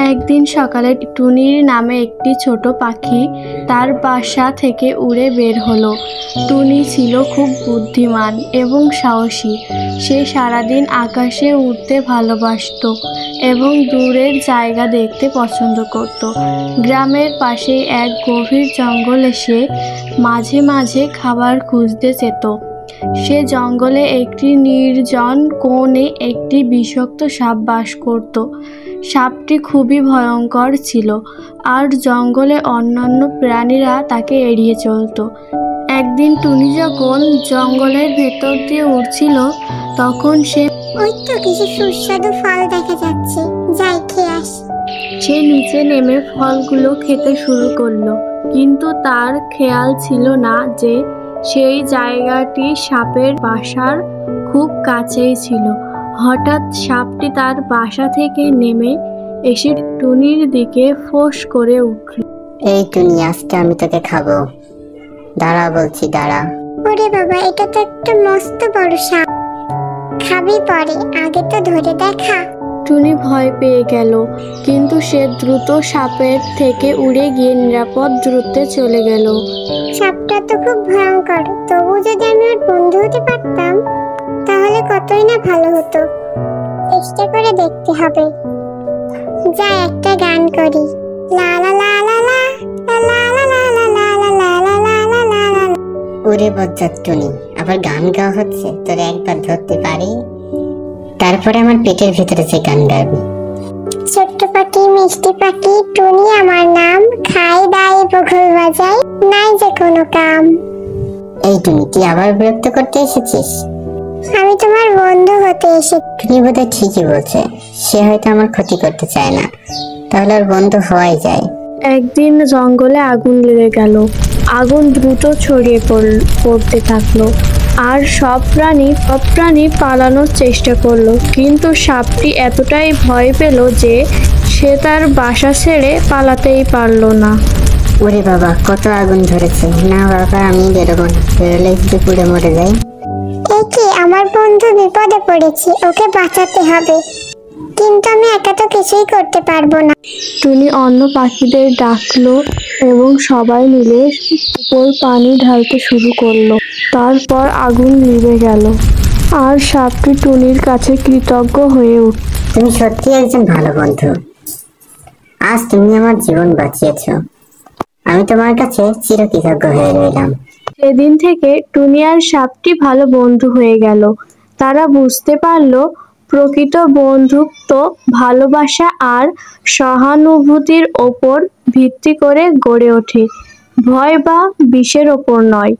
একদিন সকালে টুনির নামে একটি ছোট পাখি তার বাসা থেকে উড়ে বের হলো। টুনি ছিল খুব বুদ্ধিমান এবং সাহসী। সে সারাদিন আকাশে উড়তে ভালোবাসতো এবং দূরের জায়গা দেখতে পছন্দ করত। গ্রামের পাশে এক গভীর জঙ্গলে সে মাঝে মাঝে খাবার খুঁজতে যেত। সে জঙ্গলে একটি নির্জন কোণে একটি বিষাক্ত সাপ বাস করত। সাপটি খুবই ভয়ঙ্কর ছিল আর জঙ্গলে অন্যান্য প্রাণীরা তাকে এড়িয়ে চলত। একদিন টুনি যখন জঙ্গলের ভেতর দিয়ে উড়ছিল তখন ওই তো কিছু সুস্বাদু ফল দেখা যাচ্ছে, যাই খেয়ে আসি। সে নিচে নেমে ফলগুলো খেতে শুরু করলো, কিন্তু তার খেয়াল ছিল না যে সেই জায়গাটি সাপের বাসার খুব কাছেই ছিল। হঠাৎ সাপটি তার বাসা থেকে নেমে এসে টুনির দিকে ফোঁস করে উঠল। এই টুনি, আজকে আমি তোকে খাবো। দাঁড়া বলছি, দাঁড়া। ওরে বাবা, এটা তো একটা মস্ত বড় সাপ। খাবি পরে, আগে তো ধরে দেখা। টুনি ভয় পেয়ে গেল, কিন্তু সে দ্রুত সাপের থেকে উড়ে গিয়ে নিরাপদ দূরত্বে চলে গেল। সাপটা তো খুব ভয়ঙ্কর, তবু যদি আমি ওর বন্ধু হতে পারতাম তাহলে কতই না ভালো হতো। চেষ্টা করে দেখতে হবে। যা, একটা গান করি। লা লা লা লা লা লা লা লা লা লা লা লা লা লা লা লা লা। ওরে বজ্জাত টুনি, আবার গান গাওয়া হচ্ছে? তোর একবার ধরতে পারি, তারপরে আমার পেটের ভিতরে যে গান গাবি। ছোট্ট পাখি, মিষ্টি পাখি, টুনি আমার নাম। খাই দাই বগল বাজাই, নাই যে কোনো কাম। এই টুনি, তুই আবার বিরক্ত করতে এসেছিস? আমি তোমার বন্ধু হতে টুনি বোধহয় ঠিকই বলছে। সে হয়তো আমার ক্ষতি করতে চায় না, তাহলে ওর বন্ধু হওয়াই যায়। একদিন জঙ্গলে আগুন লেগে গেল। আগুন দ্রুত ছড়িয়ে পড়তে থাকলো আর সব প্রাণী পালানোর চেষ্টা করলো, কিন্তু সাপটি এতটাই ভয় পেল যে সে তার বাসা ছেড়ে পালাতেই পারল না। ওরে বাবা, কত আগুন ধরেছে! না বাবা, আমি বেরোবো না, বেরোলে যদি পুড়ে মরে যাই। এই কি, আমার বন্ধু বিপদে পড়েছে, ওকে বাঁচাতে হবে, কিন্তু আমি একা তো কিছুই করতে পারবো না। টুনি অন্য পাখিদের ডাকলো এবং সবাই মিলে উপর পানি ঢালতে শুরু করলো। তারপর আগুন নিভে গেল আর সাপটি টুনির কাছে কৃতজ্ঞ হয়ে উঠল। তুমি সত্যি একজন ভালো বন্ধু। আজ তুমি আমার জীবন বাঁচিয়েছো। আমি তোমার কাছে চিরকৃতজ্ঞ হয়ে রইলাম। সেদিন থেকে টুনি আর সাপটি ভালো বন্ধু হয়ে গেল। তারা বুঝতে পারলো প্রকৃত বন্ধুত্ব ভালোবাসা আর সহানুভূতির ওপর ভিত্তি করে গড়ে ওঠে, ভয় বা বিষের ওপর নয়।